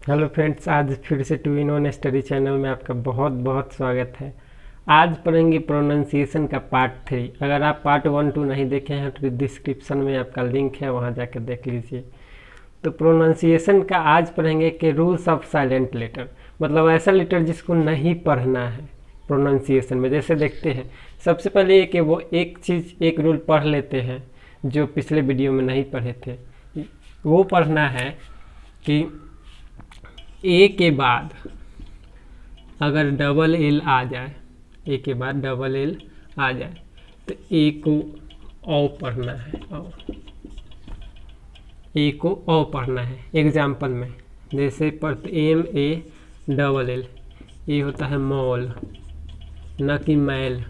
Hello friends, आज फिर से two in one study channel में आपका बहुत बहुत स्वागत है। आज पढ़ेंगे प्रोनाउंसिएशन का पार्ट 3। अगर आप पार्ट 1 2 नहीं देखे हैं तो डिस्क्रिप्शन में आपका लिंक है, वहां जाकर देख लीजिए। तो प्रोनाउंसिएशन का आज पढ़ेंगे कि रूल्स ऑफ साइलेंट लेटर, मतलब ऐसा लेटर जिसको नहीं पढ़ना है प्रोनाउंसिएशन में। जैसे देखते हैं, सबसे पहले ये कि वो एक रूल पढ़ लेते हैं जो पिछले वीडियो में नहीं पढ़े थे। वो पढ़ना है कि ए के बाद अगर डबल एल आ जाए, ए के बाद डबल एल आ जाए तो ए को ओ पढ़ना है। ए को ओ पढ़ना है। एग्जाम्पल में जैसे पढ़ते एम ए डबल एल, ये होता है मॉल, न कि मैल।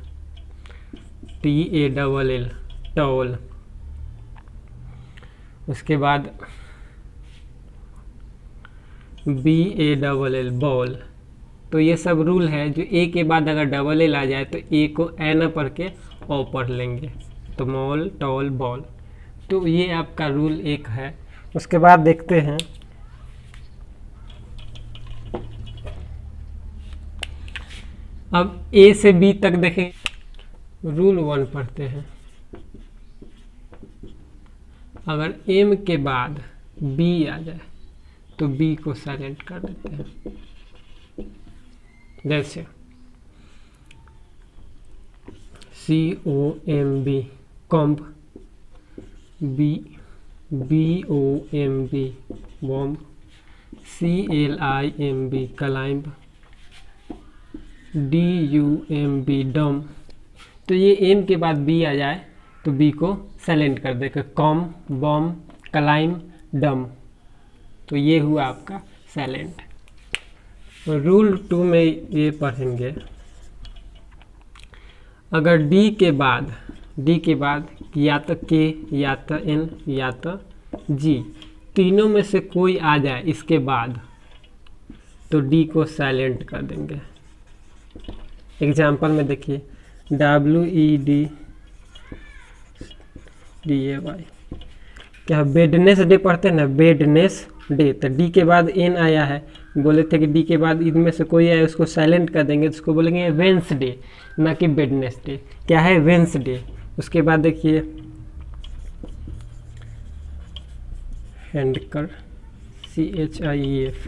T A double L tall. उसके बाद B A double L ball. तो ये सब रूल है जो ए के बाद अगर डबल एल आ जाए तो ए को ए न पढ़ के ओ पढ़ लेंगे, तो मॉल टॉल बॉल। तो ये आपका रूल एक है। उसके बाद देखते हैं, अब ए से बी तक देखें। रूल 1 पढ़ते हैं। अगर एम के बाद बी आ जाए तो बी को साइलेंट कर देते हैं। जैसे COMB comb, BOMB bomb, CLIMB climb, DUMB डम। तो ये एम के बाद बी आ जाए तो बी को साइलेंट कर देगा। कॉम बॉम क्लाइंब डम। तो ये हुआ आपका साइलेंट। रूल 2 में ये पढ़ेंगे, अगर डी के बाद या तो के या तो एन या तो जी, तीनों में से कोई आ जाए इसके बाद तो डी को साइलेंट कर देंगे। एग्जाम्पल में देखिए, WEDDAY, क्या बेडनेस डे पढ़ते हैं ना, बेडनेस डे। तो डी के बाद एन आया है, बोले थे कि डी के बाद इनमें से कोई आया उसको साइलेंट कर देंगे, तो उसको बोलेंगे वेंसडे, ना कि बेडनेस डे। क्या है? वेंसडे। उसके बाद देखिए हैंडकर, CHIEF,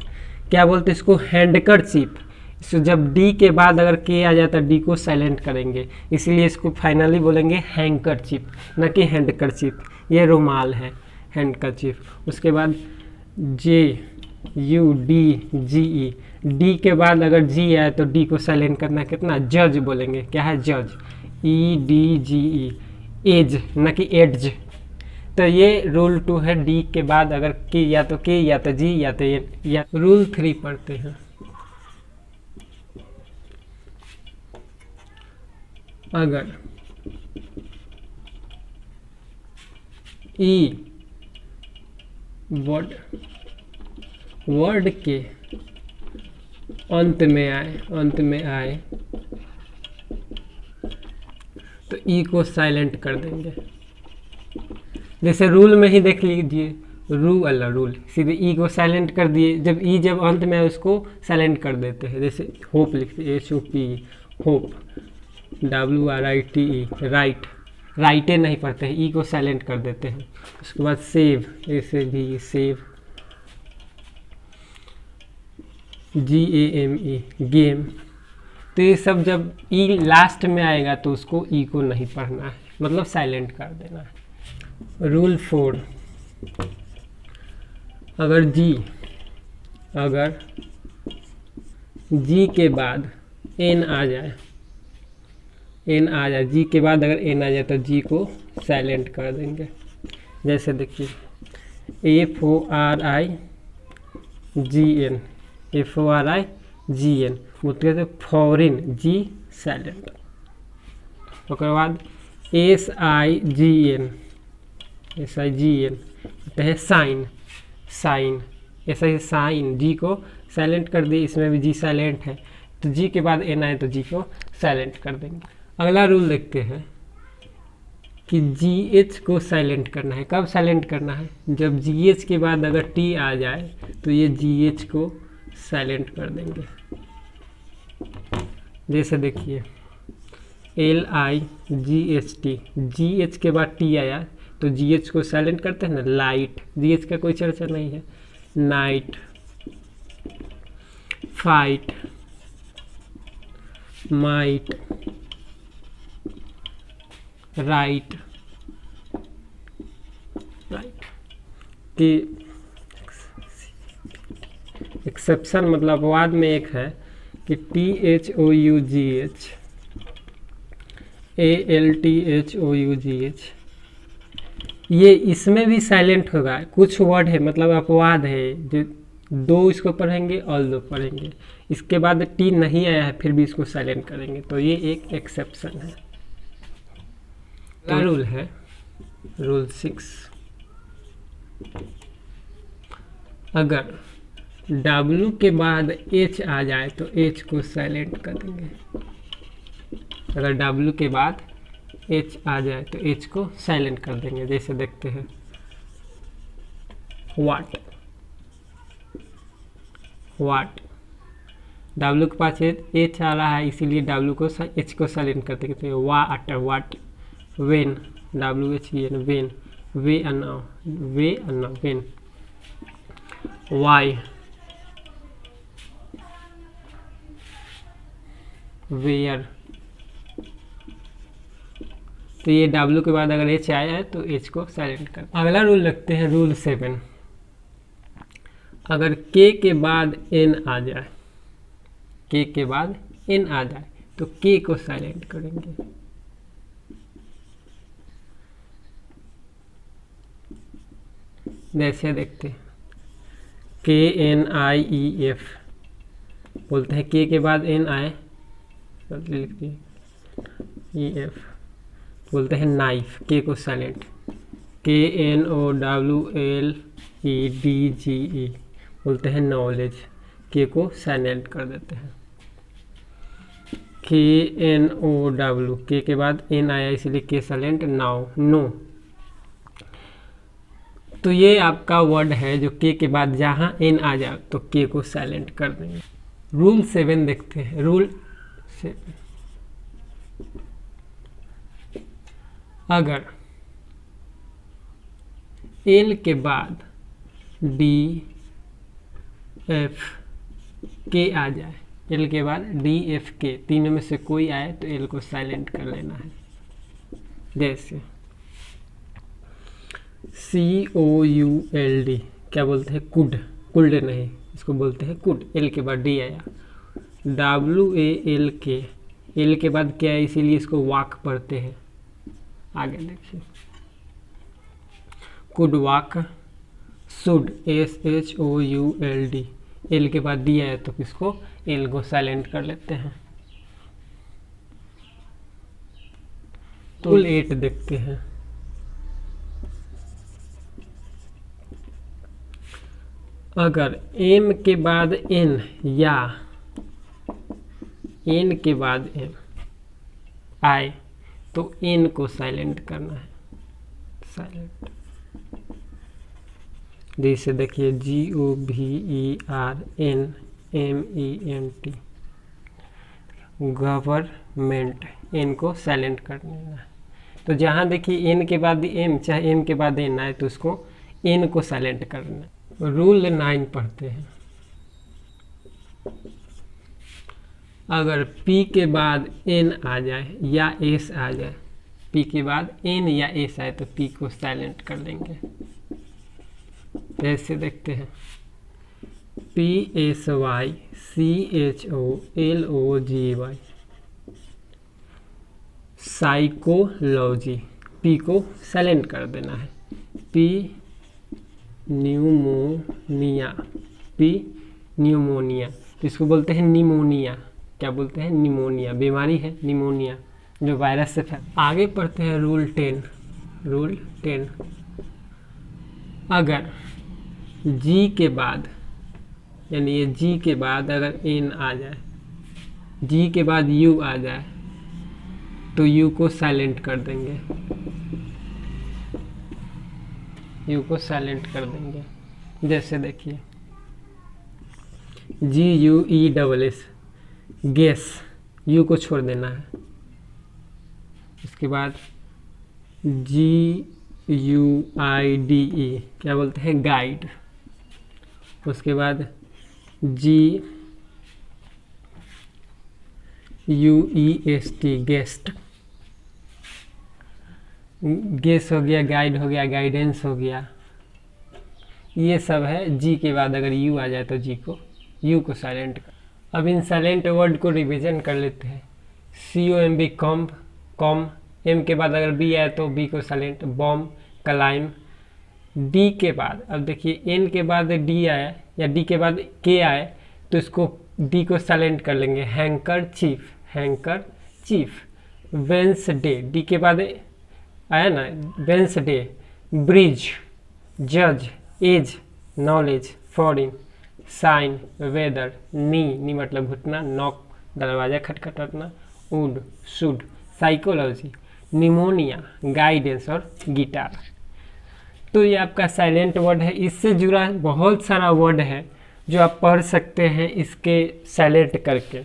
क्या बोलते हैं इसको? हैंडकरचीफ। इसको जब डी के बाद अगर के आ जाता है डी को साइलेंट करेंगे, इसीलिए इसको फाइनली बोलेंगे हैंकरचीफ, ना कि हैंडकरचीफ। ये रुमाल है, हैंडकरचीफ। उसके बाद JUDGE, डी के बाद अगर जी आए तो डी को साइलेंट करना है। कितना? जज बोलेंगे। क्या है? जज। EDGE एज, ना कि एड्ज। तो ये रूल 2 है। डी के बाद अगर के या तो जी या तो एन। या रूल 3 पढ़ते हैं। अगर ई वर्ड के अंत में आए तो ई को साइलेंट कर देंगे। जैसे रूल में ही देख लीजिए, रूल सीधे ई को साइलेंट कर दिए। जब ई जब अंत में आए उसको साइलेंट कर देते हैं। जैसे होप लिखते, HOP होप, WRITE राइट, राइटे नहीं पढ़ते हैं, ई को साइलेंट कर देते हैं। उसके बाद सेव, ऐसे भी सेव, GAME गेम। तो ये सब जब ई लास्ट में आएगा तो उसको ई को नहीं पढ़ना है, मतलब साइलेंट कर देना है। रूल 4, अगर जी के बाद एन आ जाए, जी के बाद अगर एन आ जाए तो जी को साइलेंट कर देंगे। जैसे देखिए FORIGN बोलते हैं फॉरिन, जी साइलेंट। उसके बाद SIGN कहते हैं साइन, ऐसा ही साइन, जी को साइलेंट कर दिए। इसमें भी जी साइलेंट है, तो जी के बाद एन आए तो जी को साइलेंट कर देंगे। अगला रूल देखते हैं, कि GH को साइलेंट करना है। कब साइलेंट करना है? जब GH के बाद अगर T आ जाए तो ये GH को साइलेंट कर देंगे। जैसे देखिए LIGHT, GH के बाद T आया तो GH को साइलेंट करते हैं ना। लाइट, GH का कोई चर्चा नहीं है। नाइट, फाइट, माइट, राइट कि एक्सेप्शन मतलब अपवाद में एक है कि THOUGH, ALTHOUGH, ये इसमें भी साइलेंट होगा। कुछ वर्ड है मतलब अपवाद है जो दो इसको पढ़ेंगे और दो पढ़ेंगे, इसके बाद T नहीं आया है फिर भी इसको साइलेंट करेंगे, तो ये एक एक्सेप्शन है। तो रूल है रूल 6, अगर W के बाद H आ जाए तो H को साइलेंट कर देंगे। अगर W के बाद H आ जाए तो H को साइलेंट कर देंगे। जैसे देखते हैं वाट, वाट, W के पास H आ रहा है इसीलिए W को H को साइलेंट कर देंगे। तो what, what, when, WHEN, when, वे अन्ना, वे अन्ना, वेन, वाई, वेयर। तो ये W के बाद अगर H आया है तो H को साइलेंट कर। अगला रूल रखते हैं रूल 7, अगर K के बाद N आ जाए, K के बाद N आ जाए तो K को साइलेंट करेंगे। जैसे देखते हैं KNIEF, बोलते हैं K के बाद N आए लिखते हैं EF, बोलते हैं नाइफ, K को साइलेंट। KNOWLEDGE, बोलते हैं नॉलेज, K को साइलेंट कर देते हैं। KNOW, K के बाद N आया इसलिए K साइलेंट। Now, no. तो ये आपका वर्ड है जो K के बाद जहाँ N आ जाए तो K को साइलेंट कर देंगे। रूल 7 देखते हैं। रूल 7, अगर L के बाद D, F, K आ जाए, L के बाद D, F, K तीनों में से कोई आए तो L को साइलेंट कर लेना है। जैसे COULD, क्या बोलते हैं? कुड, कुल्ड नहीं, इसको बोलते हैं कुड। L के बाद D आया। WALK, L के बाद क्या है इसीलिए इसको वाक पढ़ते हैं। आगे देखिए could walk, should, SHOULD, L के बाद D आया तो किसको? L को साइलेंट कर लेते हैं। तो रूल 8 देखते हैं। अगर M के बाद N या N के बाद M आए तो N को साइलेंट करना है। साइलेंट, जैसे देखिए GOVERNMENT, गवर्नमेंट, N को साइलेंट कर देना है। तो जहाँ देखिए N के बाद M चाहे M के बाद N आए तो उसको N को साइलेंट करना है। रूल 9 पढ़ते हैं। अगर P के बाद N आ जाए या S आ जाए, P के बाद N या S आए तो P को साइलेंट कर देंगे। ऐसे देखते हैं PSYCHOLOGY, साइकोलॉजी, P को साइलेंट कर देना है। P न्यूमोनिया, P न्यूमोनिया, इसको बोलते हैं निमोनिया। क्या बोलते हैं? निमोनिया, बीमारी है निमोनिया जो वायरस से फैल। आगे पढ़ते हैं रूल 10। रूल 10, अगर G के बाद, यानी ये G के बाद अगर N आ जाए, G के बाद U आ जाए तो U को साइलेंट कर देंगे। यू को साइलेंट कर देंगे। जैसे देखिए GUESS गैस, यू को छोड़ देना है। उसके बाद GUIDE क्या बोलते हैं, गाइड। उसके बाद GUEST गेस्ट, गेस हो गया, गाइड हो गया, गाइडेंस हो गया, ये सब है। जी के बाद अगर यू आ जाए तो यू को साइलेंट कर। अब इन साइलेंट वर्ड को रिवीजन कर लेते हैं। COMB comb, com. एम के बाद अगर बी आए तो बी को साइलेंट, बॉम्ब, क्लाइम। डी के बाद अब देखिए एन के बाद डी आया या डी के बाद के आए तो इसको डी को साइलेंट कर लेंगे, handkerchief, handkerchief. Wednesday, D के बाद आया ना, वेंसडे। ब्रिज, जज, edge, knowledge, foreign, sign, weather, knee मतलब घुटना, नॉक दरवाजा खटखटाना, would, should, psychology, pneumonia, guidance और गिटार। तो ये आपका साइलेंट वर्ड है। इससे जुड़ा बहुत सारा वर्ड है जो आप पढ़ सकते हैं इसके साइलेंट करके।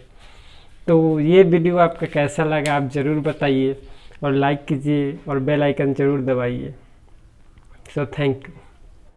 तो ये वीडियो आपका कैसा लगा आप ज़रूर बताइए और लाइक कीजिए और बेल आइकन ज़रूर दबाइए। So thank you.